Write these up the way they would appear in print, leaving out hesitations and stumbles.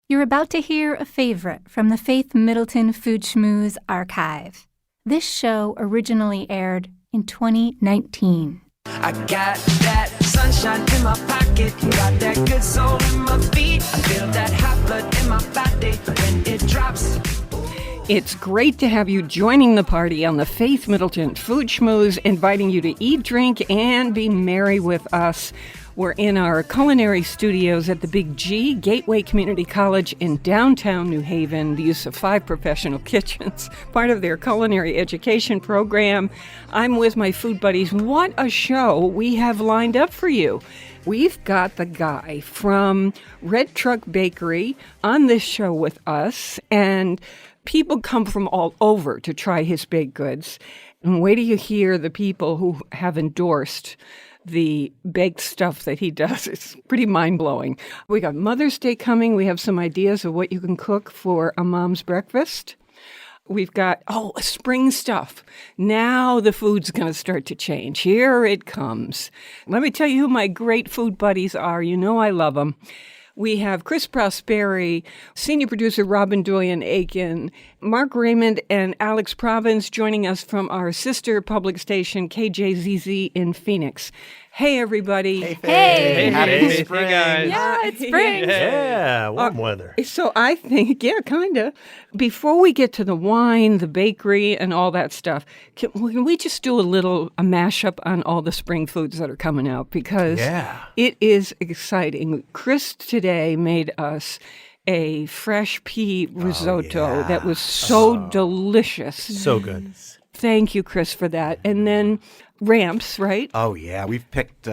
You're about to hear a favorite from the Faith Middleton Food Schmooze archive. This show originally aired in 2019. I got that sunshine in my pocket, got that good soul in my feet. I feel that hot blood in my body when it drops. It's great to have you joining the party on the Faith Middleton Food Schmooze, inviting you to eat, drink, and be merry with us. We're in our culinary studios at the Big G, Gateway Community College in downtown New Haven, the use of 5 professional kitchens, part of their culinary education program. I'm with my food buddies. What a show we have lined up for you. We've got the guy from Red Truck Bakery on this show with us, and people come from all over to try his baked goods. And wait till you hear the people who have endorsed the baked stuff that he does. It's pretty mind-blowing. We got Mother's Day coming. We have some ideas of what you can cook for a mom's breakfast. We've got, spring stuff. Now the food's going to start to change. Here it comes. Let me tell you who my great food buddies are. You know I love them. We have Chris Prosperi, senior producer Robin Doyen-Aiken, Mark Raymond, and Alex Province joining us from our sister public station, KJZZ in Phoenix. Hey, everybody. Hey. Happy spring. Hey, guys. Yeah, it's spring. Yeah, warm weather. So I think, kind of. Before we get to the wine, the bakery, and all that stuff, can we just do a mashup on all the spring foods that are coming out? Because it is exciting. Chris today made us a fresh pea risotto that was so delicious. So good. Thank you, Chris, for that. And then ramps, right? Oh, yeah. We've picked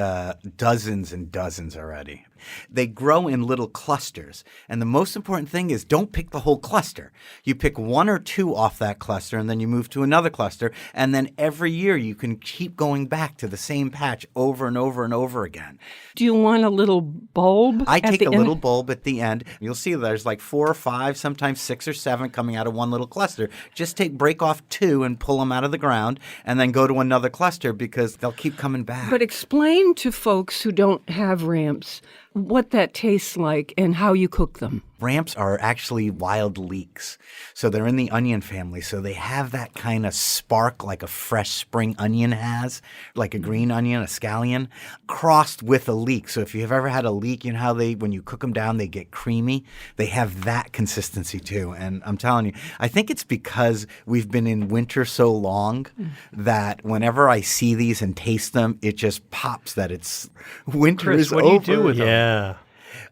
dozens and dozens already. They grow in little clusters. And the most important thing is don't pick the whole cluster. You pick 1 or 2 off that cluster, and then you move to another cluster. And then every year you can keep going back to the same patch over and over and over again. Do you want a little bulb? I take a little bulb at the end. You'll see there's like 4 or 5, sometimes 6 or 7 coming out of one little cluster. Just break off 2 and pull them out of the ground, and then go to another cluster because they'll keep coming back. But explain to folks who don't have ramps what that tastes like and how you cook them. Ramps are actually wild leeks. So they're in the onion family. So they have that kind of spark like a fresh spring onion has, like a green onion, a scallion, crossed with a leek. So if you've ever had a leek, you know how when you cook them down, they get creamy? They have that consistency too. And I'm telling you, I think it's because we've been in winter so long that whenever I see these and taste them, it just pops that it's winter Chris, is what over. do you do with them? Yeah.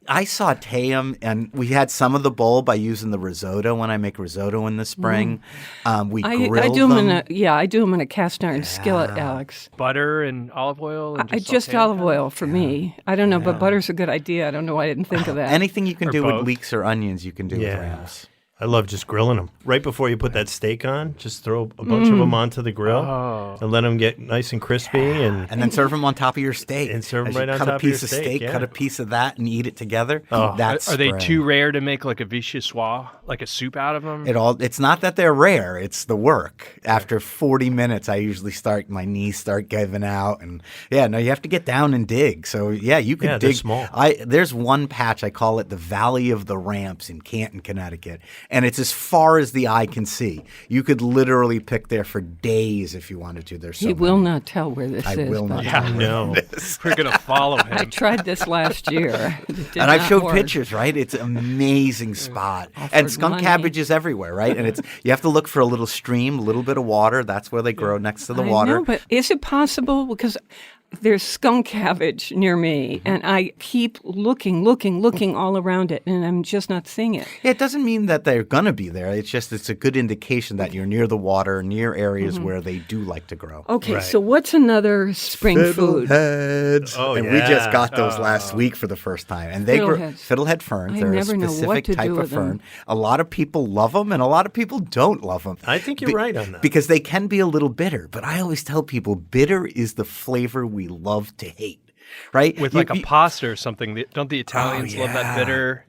I saute them, and we had some of the bulb by using the risotto when I make risotto in the spring. We grill them. I do them in a cast iron skillet, Alex. Butter and olive oil? And just olive oil for me. I don't know, but butter's a good idea. I don't know why I didn't think of that. Anything you can do both. with leeks or onions, you can do with rams. I love just grilling them. Right before you put that steak on, just throw a bunch of them onto the grill and let them get nice and crispy. And then serve them on top of your steak. And serve them As right you on cut top a of your piece of steak, cut a piece of that, and eat it together. That's Are they spring. too rare to make like a vichyssoise, like a soup out of them? It's not that they're rare, it's the work. After 40 minutes, I usually my knees start giving out. And you have to get down and dig. So you can dig. They're small. There's one patch, I call it the Valley of the Ramps in Canton, Connecticut. And it's as far as the eye can see. You could literally pick there for days if you wanted to. There's so He many. will not tell where this is. I will not. Yeah, no. We're going to follow him. I tried this last year. And I've showed pictures, right? It's an amazing spot. And skunk cabbage is everywhere, right? And you have to look for a little stream, a little bit of water. That's where they grow, next to the water. I know, but is it possible? Because there's skunk cabbage near me, and I keep looking all around it, and I'm just not seeing it. Yeah, it doesn't mean that they're going to be there. It's a good indication that you're near the water, near areas where they do like to grow. Okay, so what's another spring food? Fiddleheads. Oh, and yeah. we just got those last week for the first time. And they grow fiddlehead ferns. They're a never know what specific to type do of with them. fern. A lot of people love them, and a lot of people don't love them. I think you're right on that. Because they can be a little bitter. But I always tell people bitter is the flavor we love to hate. right? With like a pasta or something. Don't the Italians love that bitter?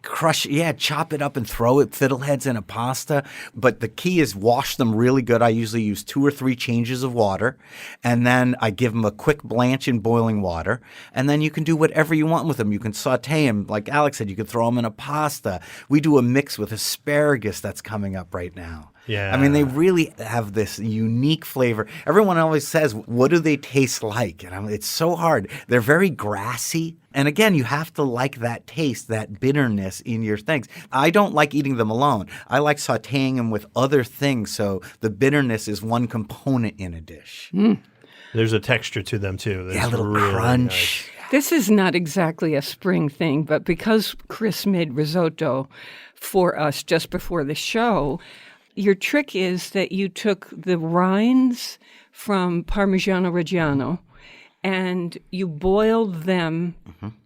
Chop it up and throw it, fiddleheads in a pasta. But the key is wash them really good. I usually use 2 or 3 changes of water, and then I give them a quick blanch in boiling water, and then you can do whatever you want with them. You can saute them, like Alex said, you could throw them in a pasta. We do a mix with asparagus that's coming up right now. Yeah. I mean, they really have this unique flavor. Everyone always says, what do they taste like? And it's so hard. They're very grassy. And again, you have to like that taste, that bitterness in your things. I don't like eating them alone. I like sauteing them with other things. So the bitterness is one component in a dish. There's a texture to them, too. Yeah, a little really crunch. Nice. This is not exactly a spring thing, but because Chris made risotto for us just before the show, your trick is that you took the rinds from Parmigiano Reggiano and you boiled them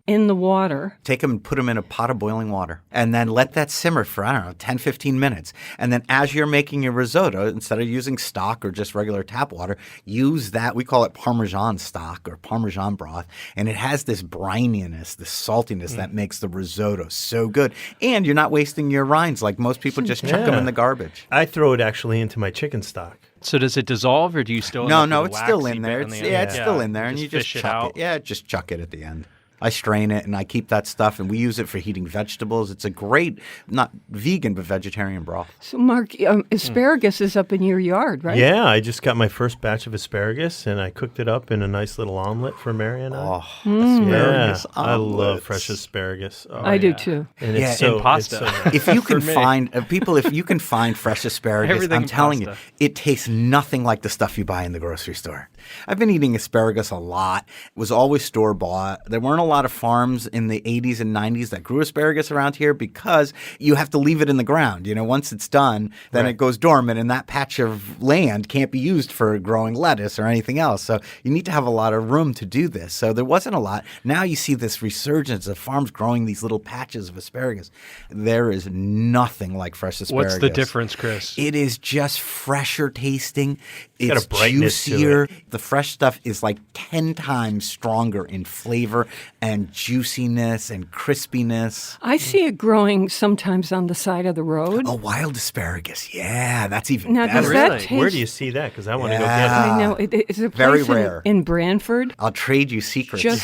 in the water. Take them and put them in a pot of boiling water and then let that simmer for, 10, 15 minutes. And then as you're making your risotto, instead of using stock or just regular tap water, use that. We call it Parmesan stock or Parmesan broth. And it has this brininess, this saltiness that makes the risotto so good. And you're not wasting your rinds like most people just chuck them in the garbage. I throw it actually into my chicken stock. So does it dissolve, or do you still? No, it's still in there. It's still in there, and you just fish it chuck out. it. Yeah, just chuck it at the end. I strain it, and I keep that stuff, and we use it for heating vegetables. It's a great, not vegan, but vegetarian broth. So, Mark, asparagus is up in your yard, right? Yeah, I just got my first batch of asparagus, and I cooked it up in a nice little omelet for Mary and I. Asparagus I love omelets. fresh asparagus. Oh, I do too. And Yeah, it's so, in pasta. it's so nice. If you can For me. find if you can find fresh asparagus, Everything I'm in telling pasta. you, it tastes nothing like the stuff you buy in the grocery store. I've been eating asparagus a lot. It was always store bought. There weren't a lot of farms in the 80s and 90s that grew asparagus around here because you have to leave it in the ground. Once it's done, then it goes dormant, and that patch of land can't be used for growing lettuce or anything else. So you need to have a lot of room to do this. So there wasn't a lot. Now you see this resurgence of farms growing these little patches of asparagus. There is nothing like fresh asparagus. What's the difference, Chris? It is just fresher tasting. got It's a brightness to juicier. it. The fresh stuff is like 10 times stronger in flavor and juiciness and crispiness. I see it growing sometimes on the side of the road. Oh, wild asparagus. Yeah, that's even Now, better. does that Really? taste... Where do you see that? Because I want to go Yeah. get it. I know. It's a Very place rare. in Branford. I'll trade you secrets. Just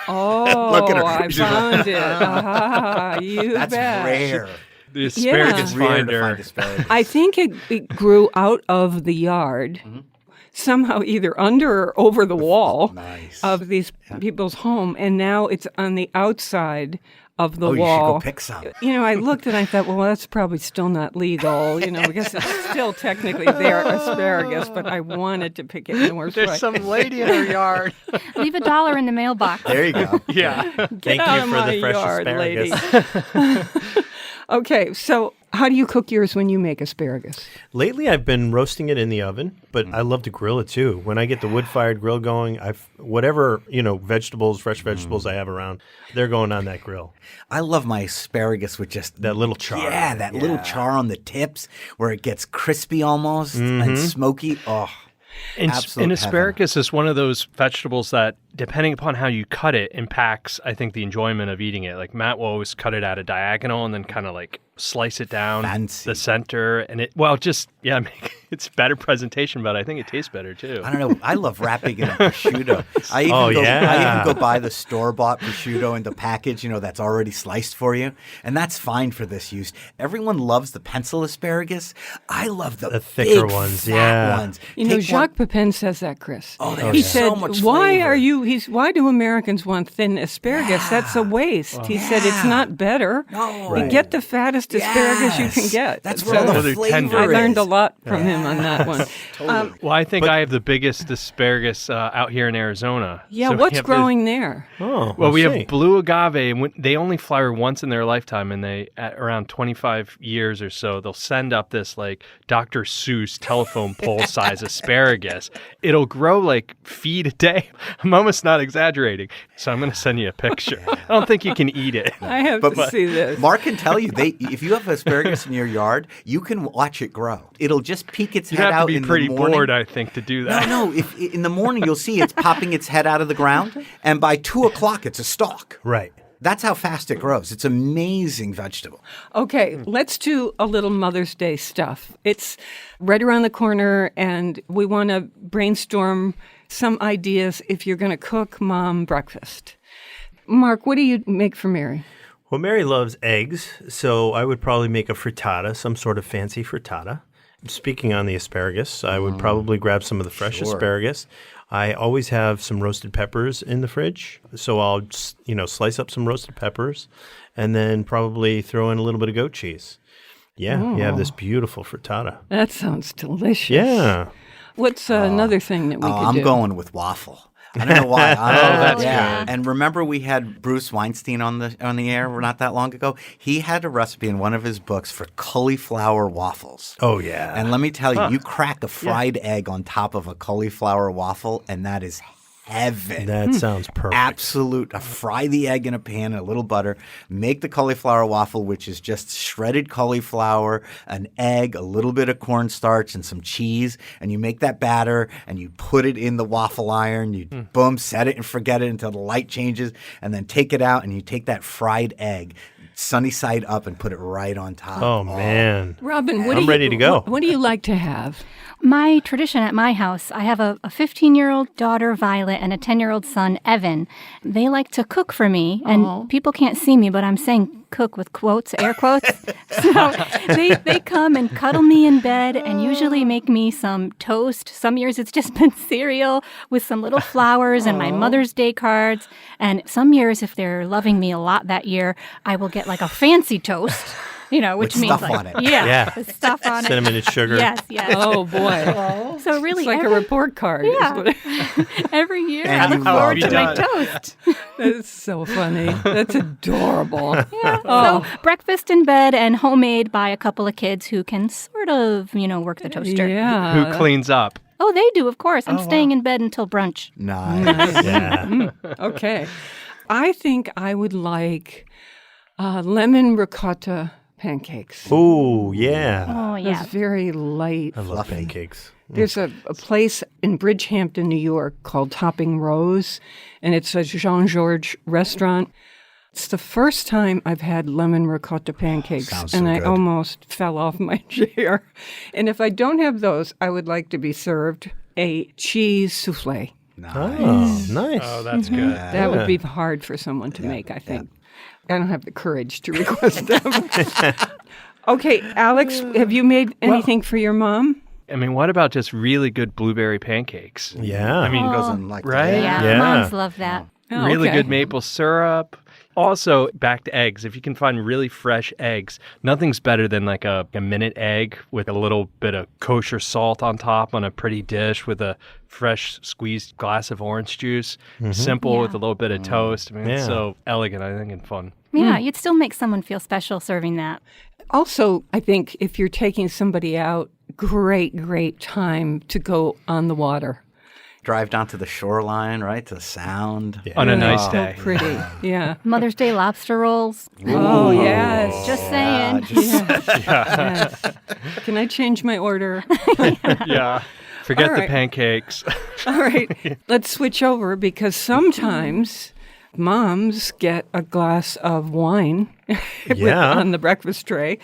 oh, Look at her. I found it. You That's bet. rare. The asparagus Rare to finder. find asparagus. I think it grew out of the yard, somehow either under or over the wall Nice. of these people's home, and now it's on the outside of the Oh, you should wall. go pick some. I looked and I thought, well, that's probably still not legal, because it's still technically their asparagus, but I wanted to pick it in the worst way. There's some lady in her yard. Leave $1 in the mailbox. There you go. Yeah. Thank out you of for my the fresh yard, asparagus. Okay, so how do you cook yours when you make asparagus? Lately, I've been roasting it in the oven, but I love to grill it too. When I get the wood-fired grill going, whatever vegetables, fresh vegetables I have around, they're going on that grill. I love my asparagus with just That little char. Yeah, that little char on the tips where it gets crispy almost and smoky. Oh, And absolute asparagus is one of those vegetables that, depending upon how you cut it, impacts, I think, the enjoyment of eating it. Like Matt will always cut it at a diagonal and then kind of like slice it down Fancy. the center. And it's better presentation, but I think it tastes better too. I don't know. I love wrapping it in prosciutto. I even go buy the store-bought prosciutto in the package, that's already sliced for you. And that's fine for this use. Everyone loves the pencil asparagus. I love the thicker big, ones, fat yeah. ones. Jacques Pepin says that, Chris. Oh, they have he so said, much "Why flavor." why do Americans want thin asparagus? That's a waste." He said, "It's not better. No. You get the fattest asparagus you can Yes. get." That's So where all the They're flavor tender. I learned a is. lot from him on that one. Well, I think I have the biggest asparagus out here in Arizona. Yeah, So we what's have growing there? Oh, Well, we see. have blue agave, and they only flower once in their lifetime, and at around 25 years or so, they'll send up this like Dr. Seuss telephone pole size asparagus. It'll grow like feet a day. I'm almost not exaggerating, so I'm going to send you a picture. I don't think you can eat it. I have to see this. Mark can tell you, If you have asparagus in your yard, you can watch it grow. It'll just peek its You'd head have to out be in pretty the morning. bored, I think, to do that. No. If in the morning you'll see it's popping its head out of the ground, and by 2 o'clock it's a stalk. Right. That's how fast it grows. It's amazing vegetable. Okay, let's do a little Mother's Day stuff. It's right around the corner, and we want to brainstorm some ideas if you're going to cook Mom breakfast. Mark, what do you make for Mary? Well, Mary loves eggs, so I would probably make a frittata, some sort of fancy frittata. Speaking on the asparagus, I would probably grab some of the fresh asparagus. I always have some roasted peppers in the fridge, so I'll slice up some roasted peppers and then probably throw in a little bit of goat cheese. Yeah, you have this beautiful frittata. That sounds delicious. Yeah. What's another thing that we could I'm do? going with waffle. I don't know why. that's yeah. good. And remember, we had Bruce Weinstein on the air not that long ago. He had a recipe in one of his books for cauliflower waffles. Oh, yeah. And let me tell you, you crack a fried egg on top of a cauliflower waffle, and that is heaven. That sounds perfect. Absolute. Fry the egg in a pan in a little butter. Make the cauliflower waffle, which is just shredded cauliflower, an egg, a little bit of cornstarch, and some cheese. And you make that batter, and you put it in the waffle iron. You boom, set it and forget it until the light changes, and then take it out, and you take that fried egg, sunny side up, and put it right on top. Oh, man. Robin, I'm ready to go. What do you like to have? My tradition at my house, I have a 15-year-old daughter, Violet, and a 10-year-old son, Evan. They like to cook for me, and people can't see me, but I'm saying cook with quotes, air quotes. So they come and cuddle me in bed and usually make me some toast. Some years it's just been cereal with some little flowers and my Mother's Day cards. And some years, if they're loving me a lot that year, I will get like a fancy toast. Which With means stuff like, on it. Yeah. with stuff on it. Cinnamon and sugar. Yes. Oh, boy. So really, It's like a report card. is Yeah. what it- every year And I you look forward love to my it. toast. That's so funny. That's adorable. Yeah. So breakfast in bed and homemade by a couple of kids who can sort of, work the toaster. Yeah. Who cleans up? Oh, they do, of course. I'm staying in bed until brunch. Nice. Yeah. Okay. I think I would like lemon ricotta pancakes. Oh, yeah. Oh, It's yeah. very light. I love pancakes. There's a place in Bridgehampton, New York called Topping Rose, and it's a Jean-Georges restaurant. It's the first time I've had lemon ricotta pancakes, Sounds so and I good. almost fell off my chair. And if I don't have those, I would like to be served a cheese souffle. Oh, nice. Oh, that's good. That would be hard for someone to make, I think. I don't have the courage to request them. Okay, Alex, have you made anything for your mom? I mean, what about just really good blueberry pancakes? Yeah. I mean, Goes in like Right? that. Yeah, Yeah. moms love that. Oh, really okay. good maple syrup. Also, back to eggs. If you can find really fresh eggs, nothing's better than like a minute egg with a little bit of kosher salt on top on a pretty dish with a fresh squeezed glass of orange juice. Simple Yeah. with a little bit of toast. I mean, it's Yeah. so elegant, I think, and fun. Yeah, you'd still make someone feel special serving that. Also, I think if you're taking somebody out, great time to go on the water. Drive down to the shoreline, right? To the sound. On a nice So day. pretty. Yeah. Mother's Day lobster rolls. Oh, yes. Just saying. Yes. Can I change my order? Yeah. Forget All the right. pancakes. All right. Let's switch over because sometimes moms get a glass of wine Yeah. on the breakfast tray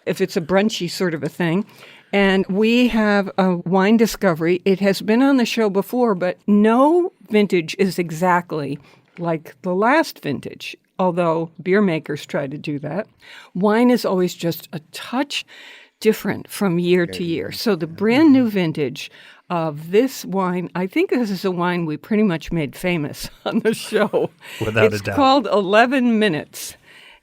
if it's a brunchy sort of a thing. And we have a wine discovery. It has been on the show before, but no vintage is exactly like the last vintage, although beer makers try to do that. Wine is always just a touch different from year to year. So the brand new vintage of this wine, I think this is a wine we pretty much made famous on the show. Without a It's doubt. called 11 Minutes,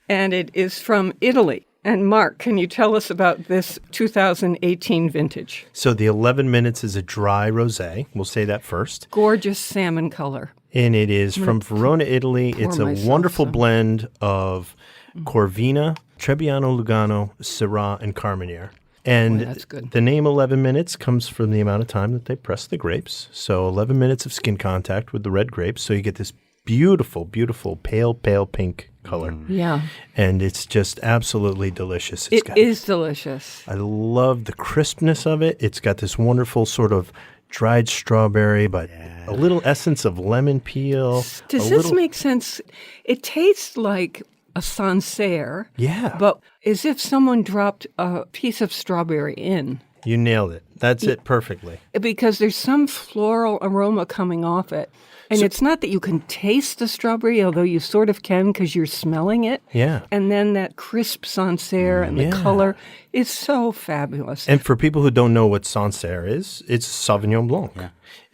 and it is from Italy. And Mark, can you tell us about this 2018 vintage? So the 11 minutes is a dry rosé. We'll say that first. Gorgeous salmon color. And it is from Verona, Italy. It's a myself wonderful some. blend of Corvina, Trebbiano Lugano, Syrah, and Carmenere. And Boy, that's good. the name 11 minutes comes from the amount of time that they press the grapes. So 11 minutes of skin contact with the red grapes. So you get this beautiful, beautiful, pale pink color. Yeah. And it's just absolutely delicious. It is delicious. I love the crispness of it. It's got this wonderful sort of dried strawberry, but a little essence of lemon peel. Does this make sense? It tastes like a Sancerre. Yeah. But as if someone dropped a piece of strawberry in. You nailed it. That's it perfectly. Because there's some floral aroma coming off it. And it's not that you can taste the strawberry, although you sort of can because you're smelling it. Yeah. And then that crisp Sancerre and the color is so fabulous. And for people who don't know what Sancerre is, it's Sauvignon Blanc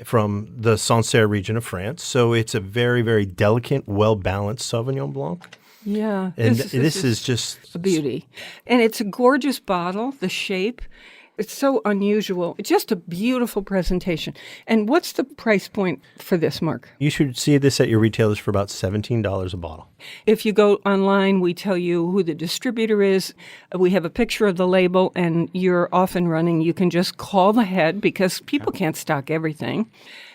from the Sancerre region of France. So it's a very, very delicate, well-balanced Sauvignon Blanc. Yeah. And this is just a beauty. And it's a gorgeous bottle, the shape. It's so unusual. It's just a beautiful presentation. And what's the price point for this, Mark? You should see this at your retailers for about $17 a bottle. If you go online, we tell you who the distributor is. We have a picture of the label, and you're off and running. You can just call ahead because people can't stock everything.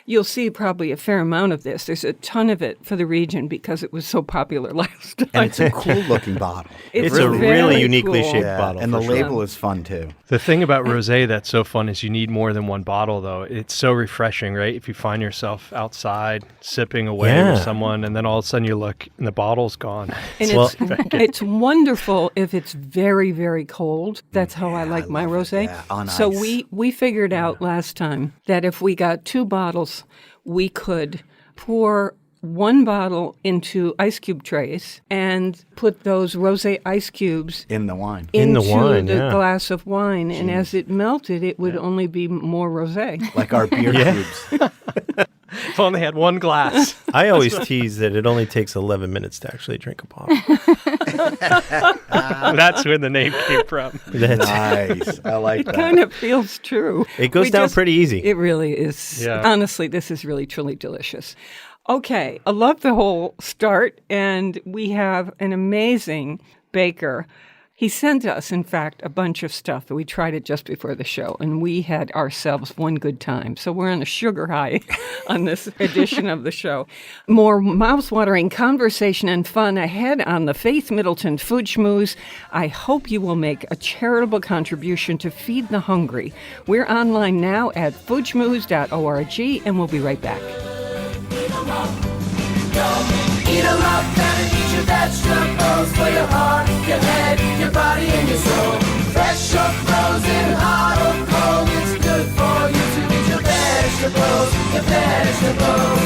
You'll see probably a fair amount of this. There's a ton of it for the region because it was so popular last time. And it's a cool-looking bottle. It's a really uniquely cool. shaped bottle. And the for sure. label is fun, too. The thing about rosé that's so fun is you need more than one bottle, though. It's so refreshing, right? If you find yourself outside sipping away with someone, and then all of a sudden you look and the bottle's gone. And it's wonderful if it's very, very cold. That's how I like my rosé. Yeah, on so ice. we figured out last time that if we got 2 bottles, we could pour 1 bottle into ice cube trays and put those rosé ice cubes In the wine. In the into wine, the yeah. glass of wine. And as it melted, it would only be more rosé. Like our beer cubes. If only had one glass. I always tease that it only takes 11 minutes to actually drink a bottle. That's where the name came from. Nice. I like that. Kind of feels true. It goes down pretty easy. It really is. Yeah. Honestly, this is really, truly delicious. Okay, I love the whole start, and we have an amazing baker. He sent us, in fact, a bunch of stuff. We tried it just before the show, and we had ourselves one good time. So we're on a sugar high on this edition of the show. More mouth-watering conversation and fun ahead on the Faith Middleton Food Schmooze. I hope you will make a charitable contribution to feed the hungry. We're online now at foodschmooze.org, and we'll be right back. Eat 'em up and eat your vegetables for your heart, your head, your body, and your soul. Fresh or frozen, hot or cold, it's good for you to eat your vegetables, your vegetables.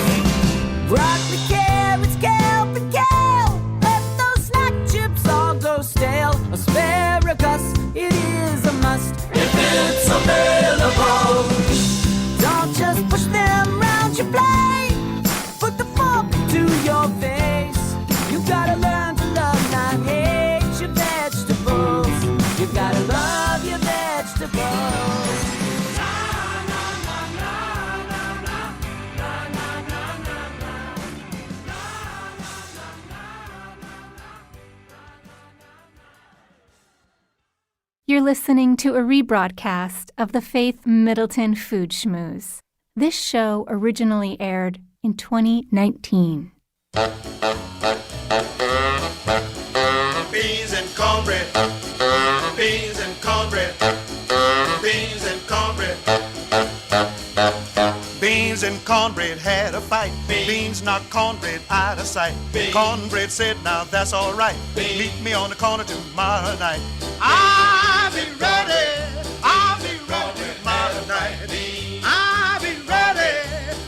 Broccoli, carrots, kelp, and kale. Let those snack chips all go stale. Asparagus, it is a must if it's available. Don't just push them round your plate. Put the fork to your face. You gotta learn to love, not hate your vegetables. You gotta love your vegetables. You're listening to a rebroadcast of the Faith Middleton Food Schmooze. This show originally aired in 2019. Beans and cornbread. Beans and cornbread. Beans and cornbread. Beans and cornbread had a fight. Beans knocked cornbread out of sight. Cornbread said, now that's all right. Meet me on the corner tomorrow night. I'll be ready. I'll be ready tomorrow night. I'll be ready.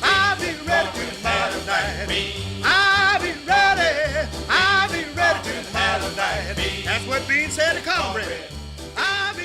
I'll be ready tomorrow night. I'll be ready. I'll be ready tomorrow night. That's what Beans said to cornbread.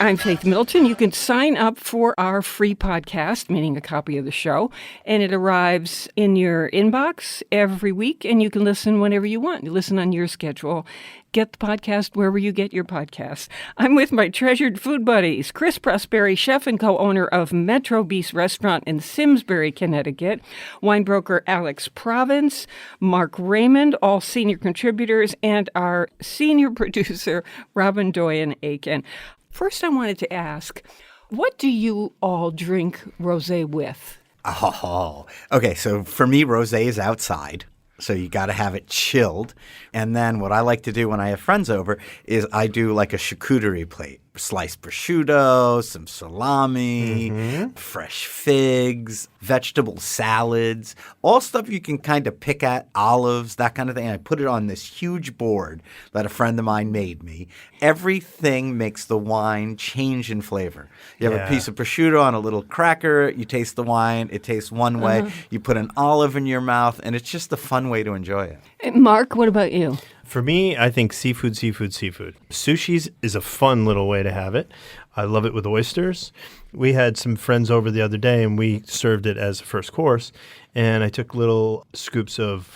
I'm Faith Middleton. You can sign up for our free podcast, meaning a copy of the show, and it arrives in your inbox every week, and you can listen whenever you want. You listen on your schedule. Get the podcast wherever you get your podcasts. I'm with my treasured food buddies, Chris Prosperi, chef and co-owner of Metro Beast Restaurant in Simsbury, Connecticut, wine broker Alex Province, Mark Raymond, all senior contributors, and our senior producer, Robin Doyen-Aiken. First, I wanted to ask, what do you all drink rosé with? Oh, okay. So for me, rosé is outside. So you got to have it chilled. And then what I like to do when I have friends over is I do like a charcuterie plate. Sliced prosciutto, some salami, fresh figs, vegetable salads, all stuff you can kind of pick at, olives, that kind of thing. And I put it on this huge board that a friend of mine made me. Everything makes the wine change in flavor. You have a piece of prosciutto on a little cracker, you taste the wine, it tastes one way. You put an olive in your mouth, and it's just a fun way to enjoy it. Mark, what about you? For me, I think seafood. Sushi is a fun little way to have it. I love it with oysters. We had some friends over the other day, and we served it as a first course. And I took little scoops of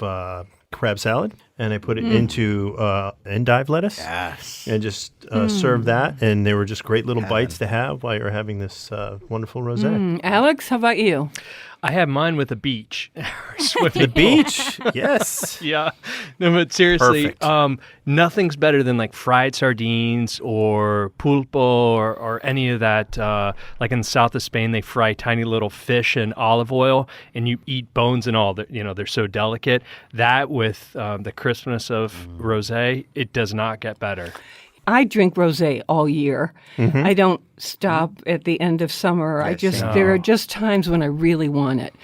crab salad, and I put it into endive lettuce. Yes. And just served that. And they were just great little bites to have while you're having this wonderful rosé. Alex, how about you? I have mine with a beach. The beach, yes. Yeah. No, but seriously, Perfect. Nothing's better than like fried sardines or pulpo or any of that. Like in the south of Spain, they fry tiny little fish in olive oil, and you eat bones and all. They're so delicate. That with the crispness of rosé, it does not get better. I drink rosé all year. I don't stop at the end of summer. There are just times when I really want it.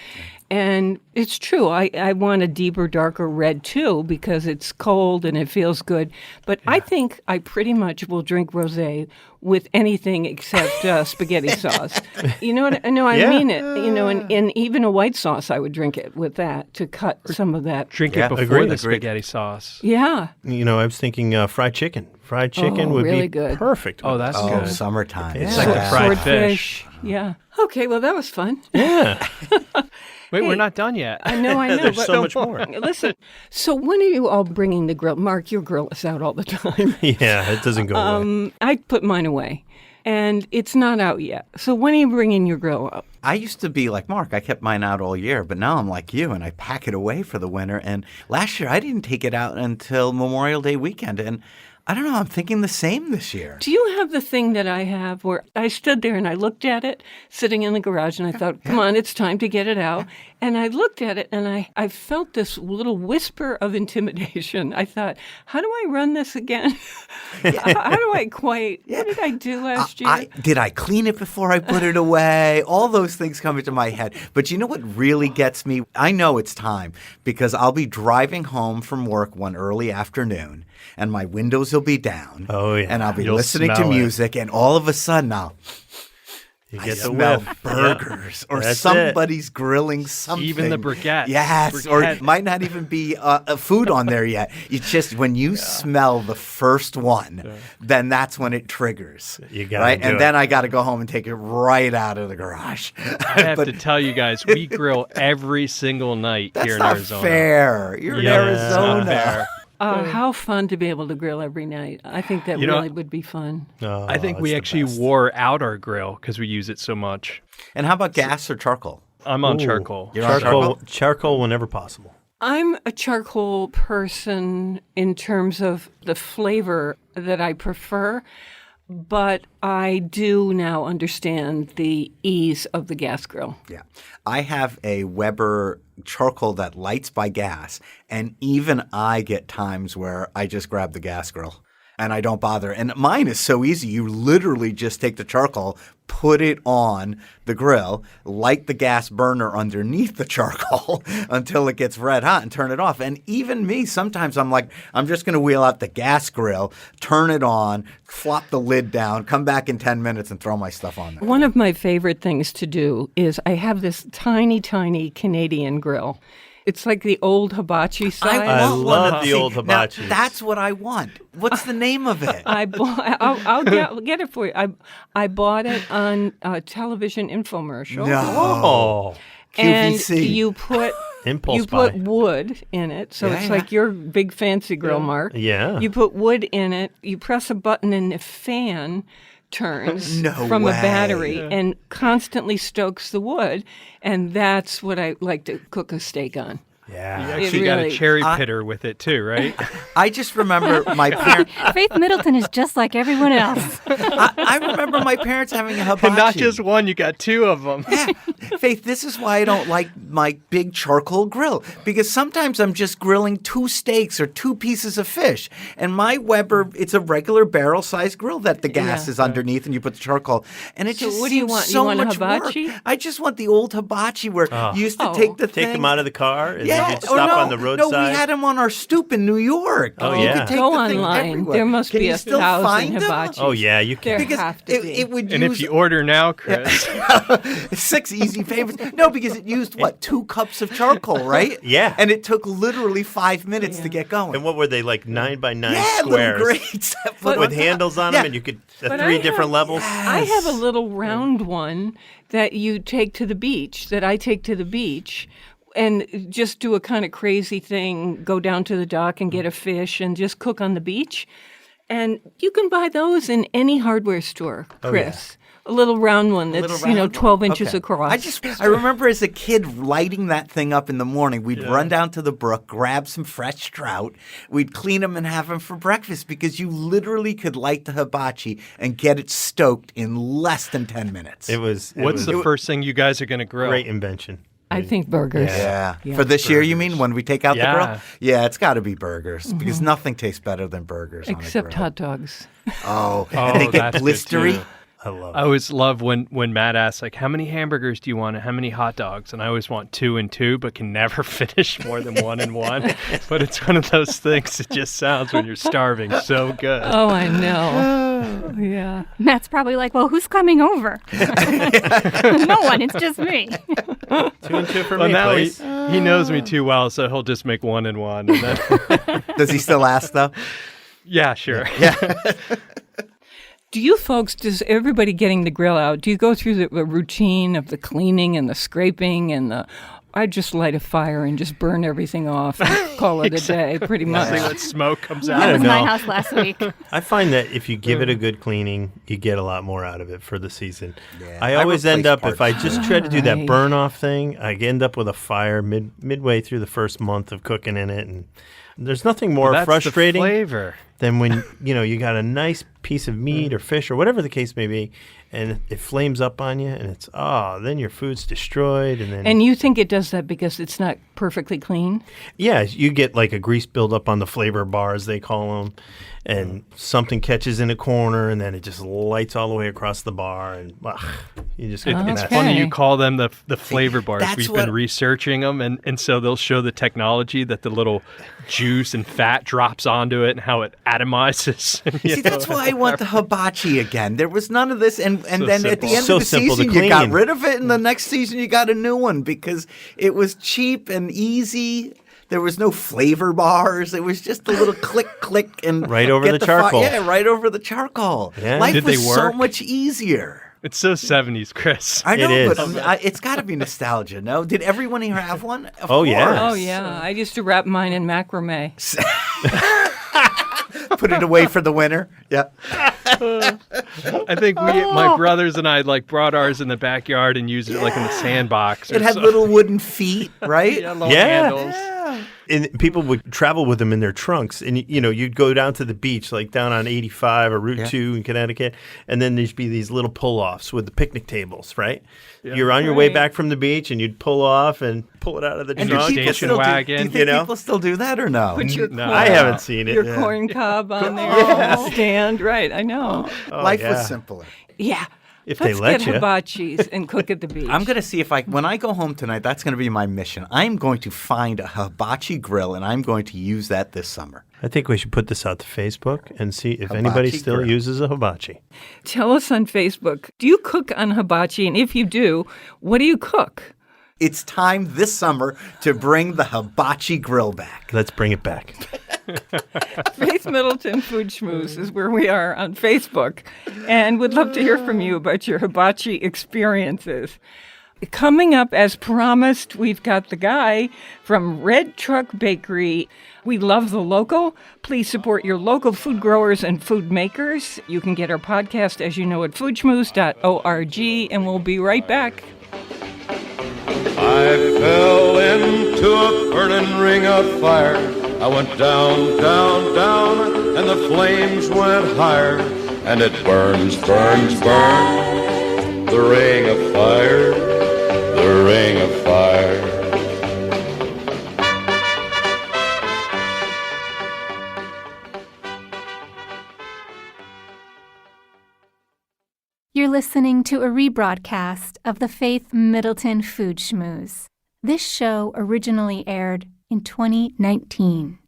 And it's true. I want a deeper, darker red too because it's cold and it feels good. But I think I pretty much will drink rosé with anything except spaghetti sauce. You know what? No, I mean it. And even a white sauce, I would drink it with that to cut some of that. Drink it before the spaghetti sauce. Yeah. I was thinking fried chicken. Fried chicken would really be good. perfect. Oh, that's good. Summertime. It's like the fried fish. Yeah. Okay, well, that was fun. Yeah. Wait, we're not done yet. I know. There's but so much more. Listen, so when are you all bringing the grill? Mark, your grill is out all the time. Yeah, it doesn't go away. I put mine away, and it's not out yet. So when are you bringing your grill up? I used to be like Mark. I kept mine out all year, but now I'm like you, and I pack it away for the winter. And last year, I didn't take it out until Memorial Day weekend, and I don't know. I'm thinking the same this year. Do you have the thing that I have where I stood there and I looked at it sitting in the garage and I thought, come on, it's time to get it out. And I looked at it and I felt this little whisper of intimidation. I thought, how do I run this again? How do I quite, what did I do last year? Did I clean it before I put it away? All those things come into my head. But you know what really gets me? I know it's time because I'll be driving home from work one early afternoon and my windows will be down. Oh, yeah. And I'll be You'll listening to smell it. music, and all of a sudden I the smell whiff. burgers or That's somebody's grilling something. Even the briquettes. Yes, or it might not even be a food on there yet. It's just when you smell the first one, then that's when it triggers. You gotta right? do And it. then I got to go home and take it right out of the garage. I have to tell you guys, we grill every single night That's here in not Arizona. fair. You're in Yeah, it's Arizona. not fair. How fun to be able to grill every night. I think that really would be fun. Oh, I think it's we the actually best. wore out our grill because we use it so much. And how about gas or charcoal? I'm on Ooh. charcoal. You're on Charcoal whenever possible. I'm a charcoal person in terms of the flavor that I prefer, but I do now understand the ease of the gas grill. Yeah. I have a Weber charcoal that lights by gas, and even I get times where I just grab the gas grill and I don't bother. And mine is so easy. You literally just take the charcoal, put it on the grill, light the gas burner underneath the charcoal until it gets red hot and turn it off. And even me, sometimes I'm like, I'm just going to wheel out the gas grill, turn it on, flop the lid down, come back in 10 minutes and throw my stuff on there. One of my favorite things to do is I have this tiny, tiny Canadian grill. It's like the old hibachi size. I want love one of the these. old Now, hibachis. that's what I want. What's the name of it? I'll get it for you. I bought it on a television infomercial. Oh, And QVC. you put Impulse put buy. wood in it, so Yeah, it's yeah. like your big fancy grill, Mark. Yeah. You put wood in it. You press a button, and the fan turns No from way. a battery and constantly stokes the wood, and that's what I like to cook a steak on. Yeah. You actually got a cherry pitter with it too, right? I just remember my parents. Faith Middleton is just like everyone else. I remember my parents having a hibachi. And not just one, you got two of them. Yeah. Faith, this is why I don't like my big charcoal grill, because sometimes I'm just grilling 2 steaks or 2 pieces of fish. And my Weber, it's a regular barrel-sized grill that the gas is underneath and you put the charcoal. And it just what do you seems want? so You want a much hibachi? work. I just want the old hibachi where you used to take the thing. Take them out of the car and Yeah, you'd stop on the roadside. No, we had them on our stoop in New York. Oh, You yeah. could take Go the thing online. everywhere. There must Can be you 1,000 them? hibachis. Oh, yeah, you can. There Because have to be. it would And use if you order now, Chris, 6 easy favorites. No, because it used, 2 cups of charcoal, right? Yeah. And it took literally 5 minutes to get going. And what were they, like 9 by 9 yeah, squares? little grates. With handles on them, and you could But 3 I different have- levels. I have a little round one that you take to the beach, that I take to the beach, and just do a kind of crazy thing, go down to the dock and get a fish and just cook on the beach. And you can buy those in any hardware store, Chris. A little round one that's, 12 inches Okay. across. I remember as a kid lighting that thing up in the morning. We'd run down to the brook, grab some fresh trout. We'd clean them and have them for breakfast because you literally could light the hibachi and get it stoked in less than 10 minutes. what's the first thing you guys are going to grill? Great invention. I think burgers. Yeah. For this year, you mean, when we take out the Yeah. grill? Yeah, it's got to be burgers because nothing tastes better than burgers on a Except grill. hot dogs. Oh, and they get that's good, blistery. too. I love I it. always love when Matt asks, like, how many hamburgers do you want and how many hot dogs? And I always want 2 and 2, but can never finish more than 1 and 1. But it's one of those things that just sounds when you're starving so good. Oh, I know. Yeah. Matt's probably like, well, who's coming over? No one, it's just me. 2 and 2 for Well, me, now please. he knows me too well, so he'll just make 1 and 1. And then, Does he still ask, though? yeah, sure. Do you folks, does everybody getting the grill out, do you go through the routine of the cleaning and the scraping and I just light a fire and just burn everything off and call it a day, pretty much. See what smoke comes That out. was don't my know. house last week. I find that if you give it a good cleaning, you get a lot more out of it for the season. Yeah, I I always end replace up, if I parts. just try to do that Right. burn off thing, I end up with a fire midway through the first month of cooking in it. And there's nothing more That's frustrating the flavor. than when, you got a nice piece of meat or fish or whatever the case may be, and it flames up on you, and it's, then your food's destroyed. And then, And you think it does that because it's not perfectly clean? yeah, you get like a grease buildup on the flavor bars, they call them, and something catches in a corner, and then it just lights all the way across the bar, and you just get a It's mess. funny you call them the flavor bars. that's We've what- been researching them, and so they'll show the technology that the little juice and fat drops onto it and how it atomizes. See, that's why I want the hibachi again. There was none of this, and So then at the simple. end So of the simple to season, you got clean. rid of it, and the next season you got a new one because it was cheap and easy. There was no flavor bars. It was just a little click, and Right over get the charcoal. Yeah, right over the charcoal. Yeah. Life Did they was so work? much easier. It's so 70s, Chris. I know, is. but it's got to be nostalgia, no? Did everyone here have one? Of Oh, yeah. course. Oh, yeah. I used to wrap mine in macrame. Put it away for the winter. Yeah. I think my brothers and I brought ours in the backyard and used it like in the sandbox. It had little wooden feet, right? little Yeah. handles. And people would travel with them in their trunks, and you'd go down to the beach, like down on 85 or Route 2 in Connecticut, and then there'd be these little pull-offs with the picnic tables, right? You're on your way Right. back from the beach, and you'd pull off and pull it out of the And do trunk. people station still wagon, do you think you know? people still do that or no? Put your No. corn, I haven't seen it. your Yeah. corn cob on there. Stand. Right. I know. Life yeah. was simpler. Yeah. If they Let's let get you. hibachis and cook at the beach. I'm going to see if when I go home tonight, that's going to be my mission. I'm going to find a hibachi grill, and I'm going to use that this summer. I think we should put this out to Facebook and see if anybody Hibachi still grill. uses a hibachi. Tell us on Facebook, do you cook on hibachi? And if you do, what do you cook? It's time this summer to bring the hibachi grill back. Let's bring it back. Faith Middleton Food Schmooze is where we are on Facebook. And would love to hear from you about your hibachi experiences. Coming up, as promised, we've got the guy from Red Truck Bakery. We love the local. Please support your local food growers and food makers. You can get our podcast, as you know, at foodschmooze.org, and we'll be right back. I fell Then to a burning ring of fire I went down, down, down, and the flames went higher, and it burns, burns, burns, the ring of fire, the ring of fire. You're listening to a rebroadcast of the Faith Middleton Food Schmooze. This show originally aired in 2019.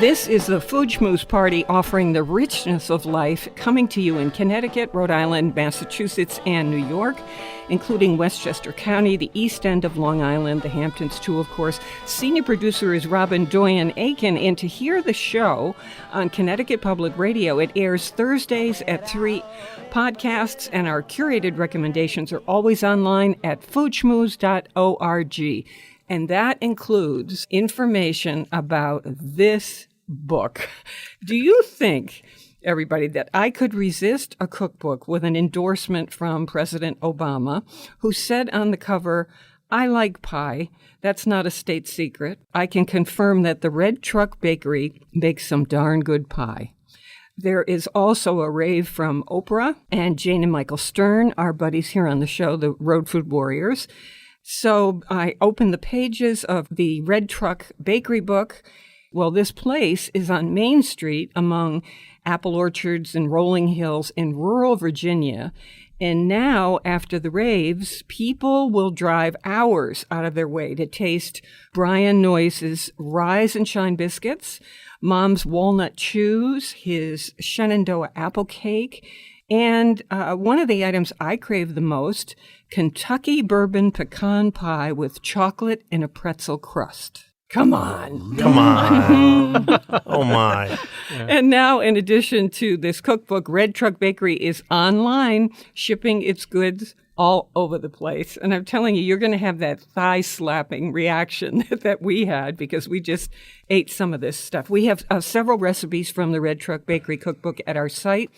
This is the Food Schmooze Party, offering the richness of life, coming to you in Connecticut, Rhode Island, Massachusetts, and New York, including Westchester County, the East End of Long Island, the Hamptons too, of course. Senior producer is Robin Doyen-Aiken, and to hear the show on Connecticut Public Radio, it airs Thursdays at 3. Podcasts and our curated recommendations are always online at foodschmooze.org. And that includes information about this book. Do you think, everybody, that I could resist a cookbook with an endorsement from President Obama, who said on the cover, "I like pie. That's not a state secret. I can confirm that the Red Truck Bakery makes some darn good pie." There is also a rave from Oprah and Jane and Michael Stern, our buddies here on the show, the Road Food Warriors. So I opened the pages of the Red Truck Bakery book. Well, this place is on Main Street among apple orchards and rolling hills in rural Virginia. And now, after the raves, people will drive hours out of their way to taste Brain Noyes' Rise and Shine biscuits, Mom's Walnut Chews, his Shenandoah apple cake, and one of the items I crave the most, Kentucky bourbon pecan pie with chocolate and a pretzel crust. Come on. Come on. Oh, my. Yeah. And now, in addition to this cookbook, Red Truck Bakery is online, shipping its goods all over the place. And I'm telling you, you're going to have that thigh-slapping reaction that we had because we just ate some of this stuff. We have several recipes from the Red Truck Bakery Cookbook at our site,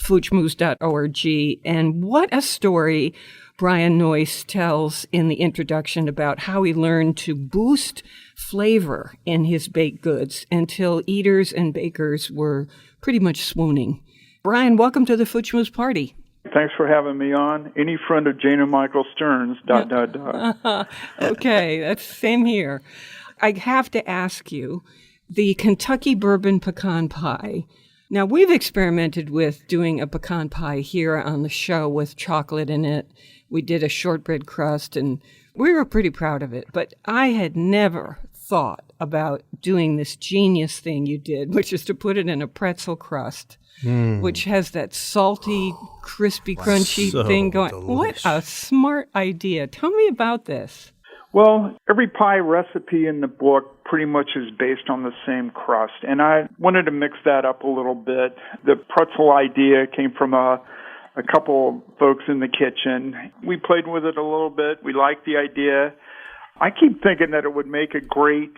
foodschmooze.org. And what a story Brain Noyes tells in the introduction about how he learned to boost flavor in his baked goods until eaters and bakers were pretty much swooning. Brian, welcome to the Food Schmooze Party. Thanks for having me on. Any friend of Jane and Michael Stern's, ... Okay, that's same here. I have to ask you, the Kentucky bourbon pecan pie. Now, we've experimented with doing a pecan pie here on the show with chocolate in it. We did a shortbread crust, and we were pretty proud of it. But I had never thought about doing this genius thing you did, which is to put it in a pretzel crust, which has that salty, crispy, crunchy thing going. Delicious. What a smart idea. Tell me about this. Well, every pie recipe in the book pretty much is based on the same crust, and I wanted to mix that up a little bit. The pretzel idea came from a couple folks in the kitchen. We played with it a little bit. We liked the idea. I keep thinking that it would make a great,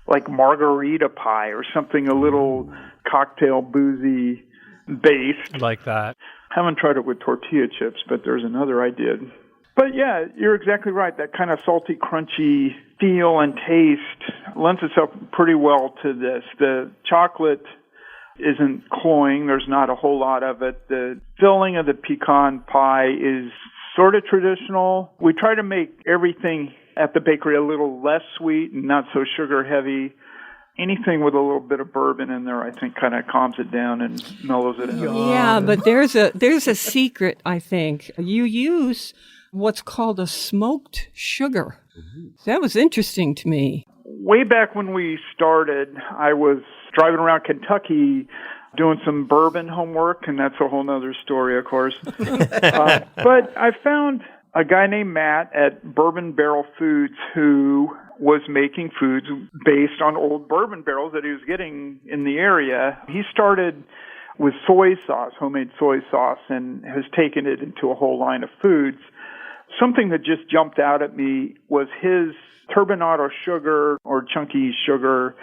like, margarita pie or something a little cocktail boozy based. I like that. Haven't tried it with tortilla chips, but there's another idea. But yeah, you're exactly right. That kind of salty, crunchy feel and taste lends itself pretty well to this. The chocolate isn't cloying. There's not a whole lot of it. The filling of the pecan pie is sort of traditional. We try to make everything at the bakery a little less sweet and not so sugar heavy. Anything with a little bit of bourbon in there, I think, kind of calms it down and mellows it in. Yeah, but there's a secret, I think. You use what's called a smoked sugar. That was interesting to me. Way back when we started, I was driving around Kentucky doing some bourbon homework, and that's a whole nother story, of course. But I found a guy named Matt at Bourbon Barrel Foods who was making foods based on old bourbon barrels that he was getting in the area. He started with soy sauce, homemade soy sauce, and has taken it into a whole line of foods. Something that just jumped out at me was his turbinado sugar or chunky sugar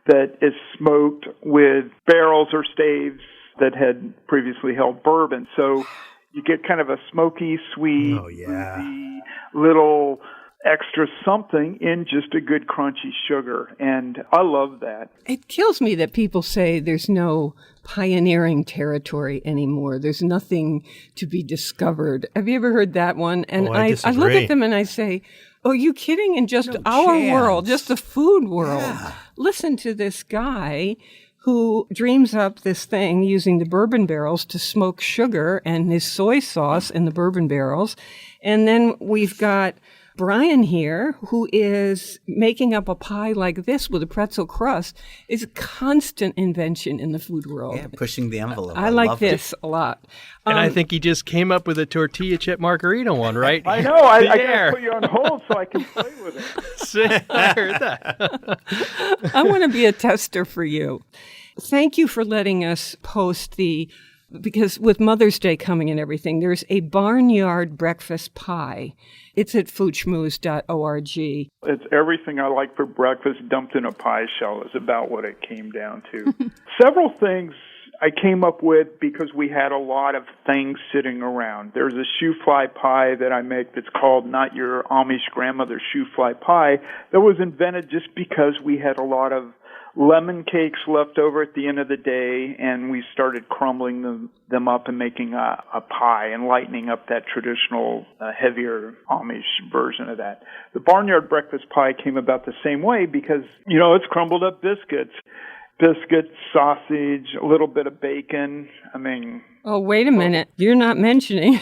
that is smoked with barrels or staves that had previously held bourbon. So you get kind of a smoky, sweet, boozy, little extra something in just a good crunchy sugar. And I love that. It kills me that people say there's no pioneering territory anymore. There's nothing to be discovered. Have you ever heard that one? And I look at them and I say, oh, you kidding? In just our world, just the food world. Yeah. Listen to this guy who dreams up this thing using the bourbon barrels to smoke sugar and his soy sauce in the bourbon barrels. And then we've got Brian here, who is making up a pie like this with a pretzel crust, is a constant invention in the food world. Yeah, pushing the envelope. I like this a lot. And I think he just came up with a tortilla chip margarita one, right? I know. I got to put you on hold so I can play with it. See, I heard that. I want to be a tester for you. Thank you for letting us post because with Mother's Day coming and everything, there's a barnyard breakfast pie. It's at foodschmooze.org. It's everything I like for breakfast dumped in a pie shell is about what it came down to. Several things I came up with because we had a lot of things sitting around. There's a shoe fly pie that I make that's called Not Your Amish Grandmother's Shoe Fly Pie that was invented just because we had a lot of lemon cakes left over at the end of the day, and we started crumbling them up and making a pie and lightening up that traditional heavier Amish version of that. The barnyard breakfast pie came about the same way because, it's crumbled up biscuits, sausage, a little bit of bacon. Oh, wait a minute. You're not mentioning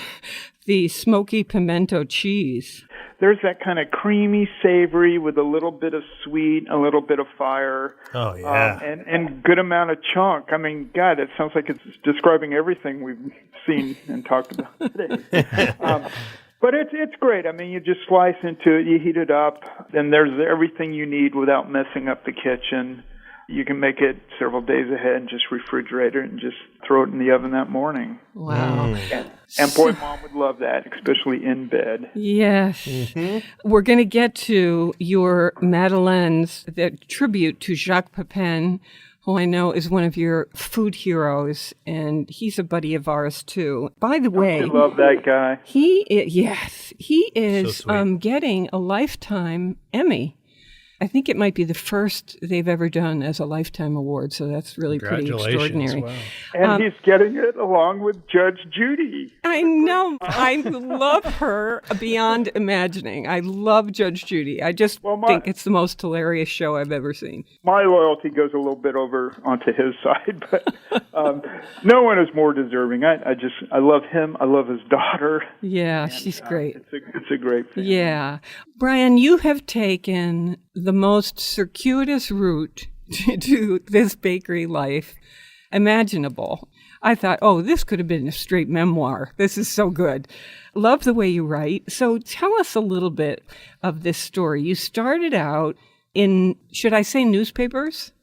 the smoky pimento cheese. There's that kind of creamy, savory with a little bit of sweet, a little bit of fire. Oh, yeah. And good amount of chunk. God, it sounds like it's describing everything we've seen and talked about today. But it's great. You just slice into it, you heat it up, and there's everything you need without messing up the kitchen. You can make it several days ahead and just refrigerate it and just throw it in the oven that morning. Wow. And boy, Mom would love that, especially in bed. Yes. Mm-hmm. We're going to get to your Madeleines, the tribute to Jacques Pepin, who I know is one of your food heroes, and he's a buddy of ours, too. By the way, I love that guy. He is so getting a Lifetime Emmy. I think it might be the first they've ever done as a Lifetime Award, so that's really pretty extraordinary. Wow. And he's getting it along with Judge Judy. I know. I love her beyond imagining. I love Judge Judy. I just think it's the most hilarious show I've ever seen. My loyalty goes a little bit over onto his side, but no one is more deserving. I love him. I love his daughter. Yeah, she's great. It's a great family. Yeah. Brian, you have taken the most circuitous route to this bakery life imaginable. I thought, this could have been a straight memoir. This is so good. Love the way you write. So tell us a little bit of this story. You started out in, should I say newspapers?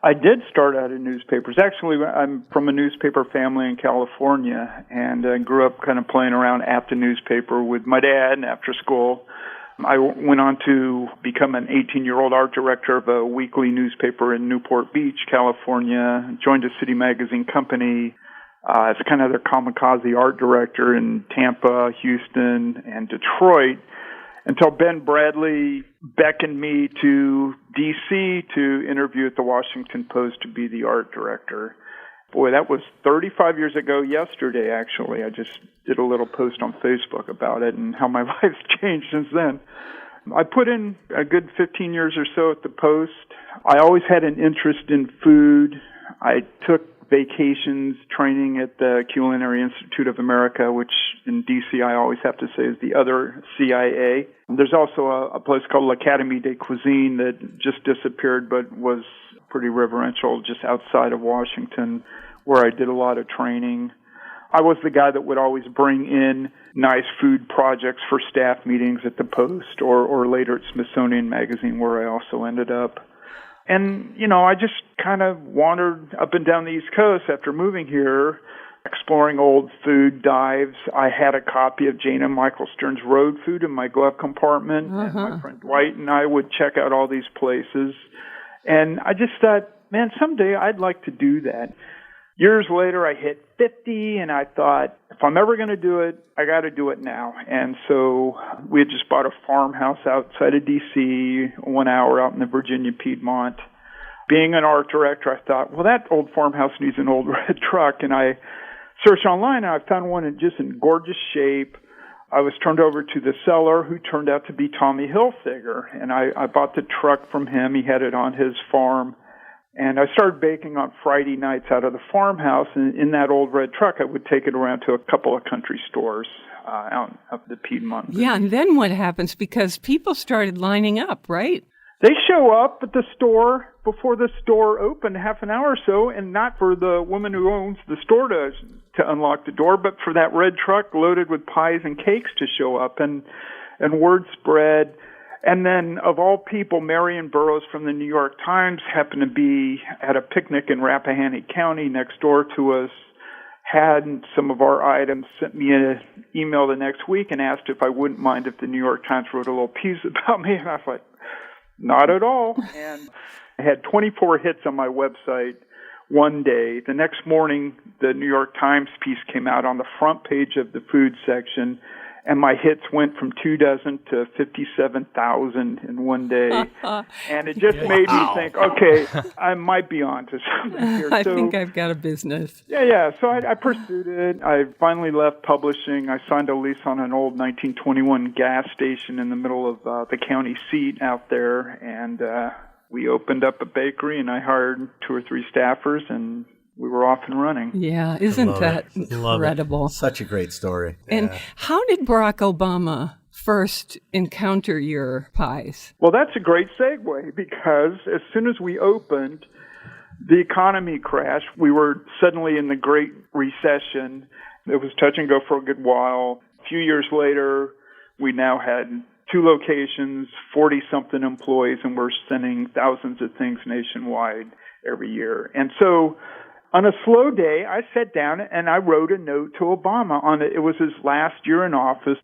I did start out in newspapers. Actually, I'm from a newspaper family in California, and I grew up kind of playing around at the newspaper with my dad after school. I went on to become an 18-year-old art director of a weekly newspaper in Newport Beach, California, joined a city magazine company as kind of their kamikaze art director in Tampa, Houston, and Detroit, until Ben Bradley beckoned me to D.C. to interview at the Washington Post to be the art director. Boy, that was 35 years ago yesterday, actually. I just did a little post on Facebook about it and how my life's changed since then. I put in a good 15 years or so at the Post. I always had an interest in food. I took vacations training at the Culinary Institute of America, which in D.C. I always have to say is the other CIA. There's also a place called l'Académie des Cuisines that just disappeared but was pretty reverential just outside of Washington, where I did a lot of training. I was the guy that would always bring in nice food projects for staff meetings at the Post or later at Smithsonian Magazine, where I also ended up. And, I just kind of wandered up and down the East Coast after moving here, exploring old food dives. I had a copy of Jane and Michael Stern's Road Food in my glove compartment, and my friend Dwight and I would check out all these places. And I just thought, man, someday I'd like to do that. Years later, I hit 50, and I thought, if I'm ever going to do it, I got to do it now. And so we had just bought a farmhouse outside of D.C., 1 hour out in the Virginia Piedmont. Being an art director, I thought, well, that old farmhouse needs an old red truck. And I searched online, and I found one in gorgeous shape. I was turned over to the seller, who turned out to be Tommy Hilfiger. And I bought the truck from him. He had it on his farm. And I started baking on Friday nights out of the farmhouse, and in that old red truck, I would take it around to a couple of country stores out of the Piedmont. Yeah, and then what happens? Because people started lining up, right? They show up at the store before the store opened, half an hour or so, and not for the woman who owns the store to unlock the door, but for that red truck loaded with pies and cakes to show up, and word spread. And then, of all people, Marion Burroughs from the New York Times happened to be at a picnic in Rappahannock County next door to us, had some of our items, sent me an email the next week and asked if I wouldn't mind if the New York Times wrote a little piece about me. And I was like, not at all. And I had 24 hits on my website one day. The next morning, the New York Times piece came out on the front page of the food section, and my hits went from 24 to 57,000 in one day. And it just made me think, okay, I might be on to something here. I think I've got a business. Yeah. So I pursued it. I finally left publishing. I signed a lease on an old 1921 gas station in the middle of the county seat out there. And we opened up a bakery, and I hired 2 or 3 staffers, and we were off and running. Yeah, isn't that incredible? Such a great story. And how did Barack Obama first encounter your pies? Well, that's a great segue, because as soon as we opened, the economy crashed. We were suddenly in the Great Recession. It was touch and go for a good while. A few years later, we now had 2 locations, 40-something employees, and we're sending thousands of things nationwide every year. And so on a slow day, I sat down and I wrote a note to Obama on it. It was his last year in office.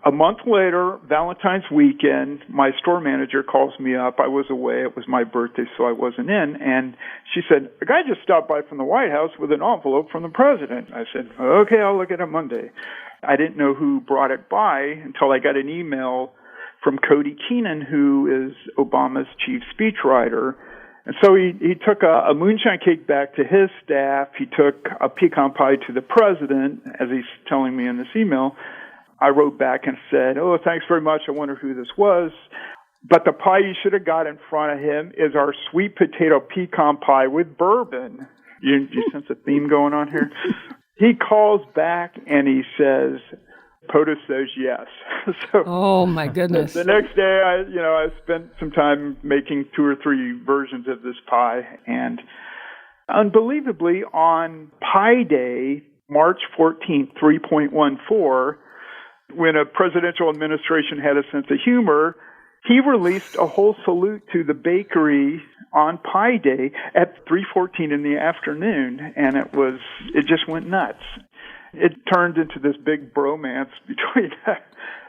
A month later, Valentine's weekend, my store manager calls me up. I was away. It was my birthday, so I wasn't in. And she said, a guy just stopped by from the White House with an envelope from the president. I said, okay, I'll look at it Monday. I didn't know who brought it by until I got an email from Cody Keenan, who is Obama's chief speechwriter. And so he took a moonshine cake back to his staff. He took a pecan pie to the president, as he's telling me in this email. I wrote back and said, oh, thanks very much. I wonder who this was. But the pie you should have got in front of him is our sweet potato pecan pie with bourbon. You sense a theme going on here? He calls back and he says, POTUS says yes. So, oh my goodness! The next day, I spent some time making 2 or 3 versions of this pie, and unbelievably, on Pie Day, March 14th, 3.14, when a presidential administration had a sense of humor, he released a whole salute to the bakery on Pie Day at 3:14 in the afternoon, and it just went nuts. It turned into this big bromance between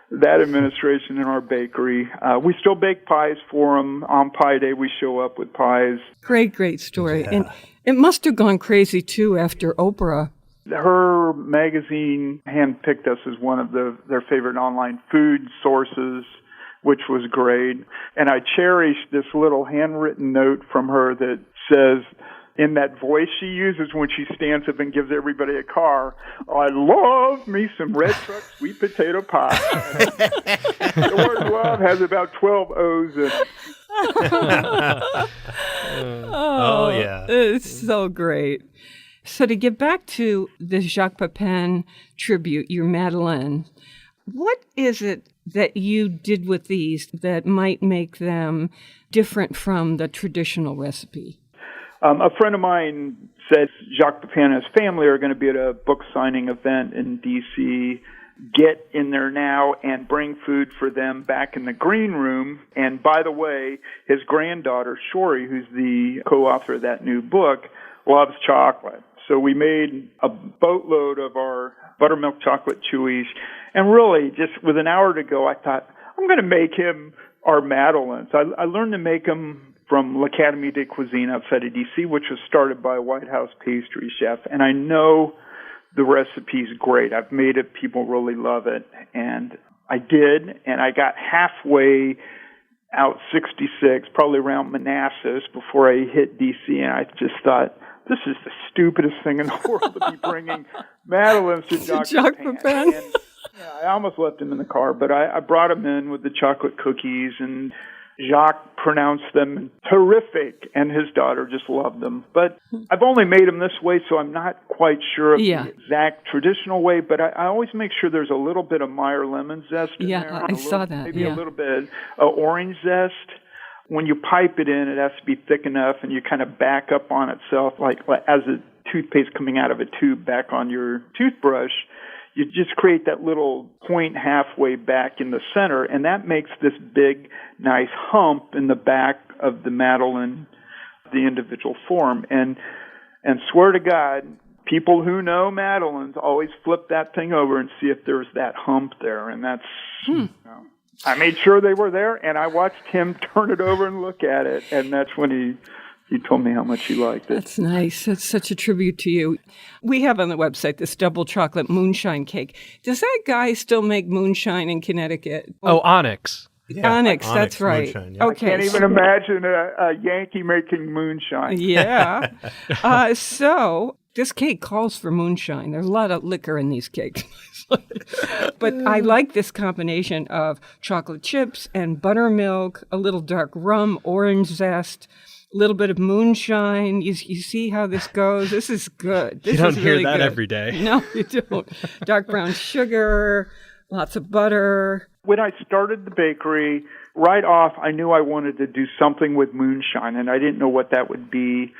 that administration and our bakery. We still bake pies for them. On Pie Day, we show up with pies. Great story. Yeah. And it must have gone crazy, too, after Oprah. Her magazine handpicked us as one of their favorite online food sources, which was great. And I cherish this little handwritten note from her that says, in that voice she uses when she stands up and gives everybody a car, I love me some Red Truck sweet potato pie. The word love has about 12 O's in it. Oh, yeah. It's so great. So to get back to the Jacques Pepin tribute, your Madeleine, what is it that you did with these that might make them different from the traditional recipe? A friend of mine said Jacques Pepin and his family are going to be at a book signing event in D.C. Get in there now and bring food for them back in the green room. And by the way, his granddaughter, Shori, who's the co-author of that new book, loves chocolate. So we made a boatload of our buttermilk chocolate chewies. And really, just with an hour to go, I thought, I'm going to make him our Madeleines. I learned to make them from l'Académie de Cuisine outside of D.C., which was started by a White House pastry chef. And I know the recipe's great. I've made it. People really love it. And I did, and I got halfway out 66, probably around Manassas, before I hit D.C., and I just thought, this is the stupidest thing in the world to be bringing madeleines to Jacques Pepin. And, I almost left him in the car, but I brought him in with the chocolate cookies, and Jacques pronounced them terrific, and his daughter just loved them. But I've only made them this way, so I'm not quite sure of the exact traditional way, but I always make sure there's a little bit of Meyer lemon zest in there. I saw that. Maybe a little bit of orange zest. When you pipe it in, it has to be thick enough, and you kind of back up on itself, like as a toothpaste coming out of a tube back on your toothbrush. You just create that little point halfway back in the center, and that makes this big, nice hump in the back of the madeleine, the individual form. And swear to God, people who know madeleines always flip that thing over and see if there's that hump there. And that's, I made sure they were there, and I watched him turn it over and look at it, and that's when he told me how much he liked it. That's nice. That's such a tribute to you. We have on the website this double chocolate moonshine cake. Does that guy still make moonshine in Connecticut? Oh, Onyx. Yeah, Onyx, that's right. Moonshine, yeah. Okay, I can't even imagine a Yankee making moonshine. Yeah. So this cake calls for moonshine. There's a lot of liquor in these cakes. But I like this combination of chocolate chips and buttermilk, a little dark rum, orange zest, a little bit of moonshine. You see how this goes? This is good. This you don't is hear really that good. every day. No, you don't. Dark brown sugar, lots of butter. When I started the bakery, right off, I knew I wanted to do something with moonshine, and I didn't know what that would be.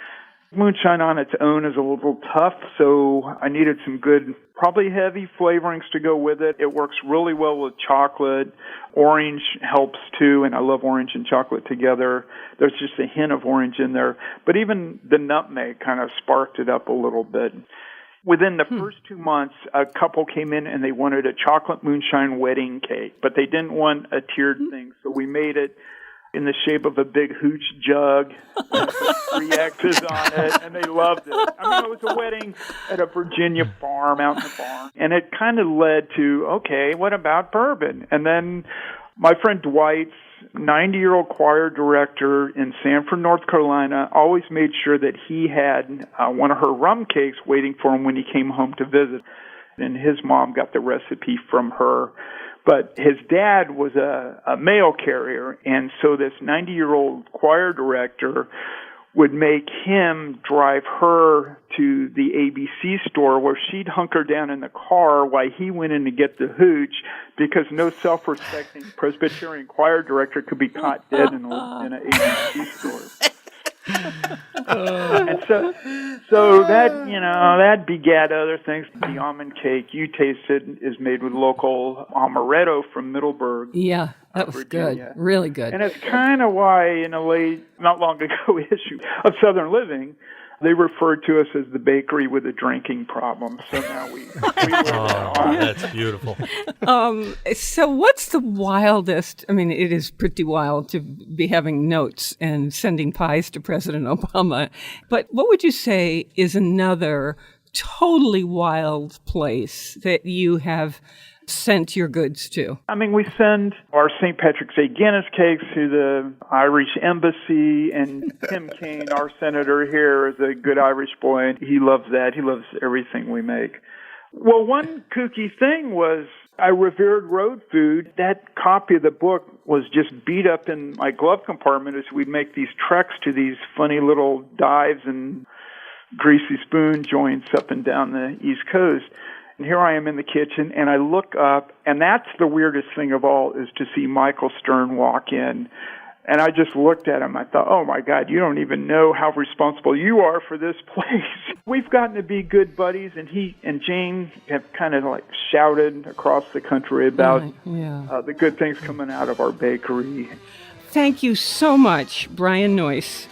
Moonshine on its own is a little tough, so I needed some good, probably heavy flavorings to go with it. It works really well with chocolate. Orange helps too, and I love orange and chocolate together. There's just a hint of orange in there. But even the nutmeg kind of sparked it up a little bit. Within the first 2 months, a couple came in and they wanted a chocolate moonshine wedding cake, but they didn't want a tiered thing, so we made it in the shape of a big hooch jug, and put 3 X's on it, and they loved it. I mean, it was a wedding at a Virginia farm out in the barn, and it kind of led to, okay, what about bourbon? And then my friend Dwight's 90-year-old choir director in Sanford, North Carolina, always made sure that he had one of her rum cakes waiting for him when he came home to visit, and his mom got the recipe from her. But his dad was a mail carrier, and so this 90-year-old choir director would make him drive her to the ABC store where she'd hunker down in the car while he went in to get the hooch, because no self-respecting Presbyterian choir director could be caught dead in an ABC store. And so that, that begat other things. The almond cake you tasted is made with local amaretto from Middleburg. Yeah, that was Virginia. Good. Really good. And it's kind of why in a not long ago issue of Southern Living, they referred to us as the bakery with a drinking problem. So now we that's beautiful. So what's the wildest? I mean, it is pretty wild to be having notes and sending pies to President Obama. But what would you say is another totally wild place that you have sent your goods to? I mean, we send our St. Patrick's Day Guinness cakes to the Irish Embassy, and Tim Kaine, our senator here, is a good Irish boy, and he loves that. He loves everything we make. Well, one kooky thing was I revered road food. That copy of the book was just beat up in my glove compartment as we'd make these treks to these funny little dives and greasy spoon joints up and down the East Coast. And here I am in the kitchen, and I look up, and that's the weirdest thing of all, is to see Michael Stern walk in. And I just looked at him. I thought, oh, my God, you don't even know how responsible you are for this place. We've gotten to be good buddies, and he and Jane have kind of like shouted across the country about the good things coming out of our bakery. Thank you so much, Brian Noyes,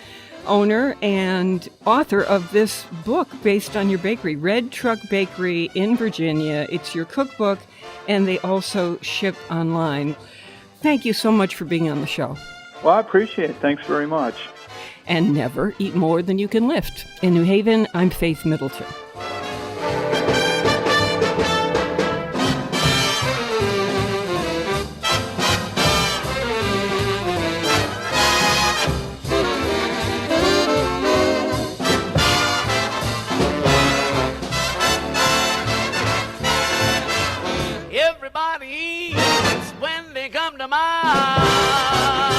owner and author of this book based on your bakery, Red Truck Bakery in Virginia. It's your cookbook, and they also ship online. Thank you so much for being on the show. Well, I appreciate it. Thanks very much. and never eat more than you can lift. In New Haven, I'm Faith Middleton. Everybody eats when they come to mind.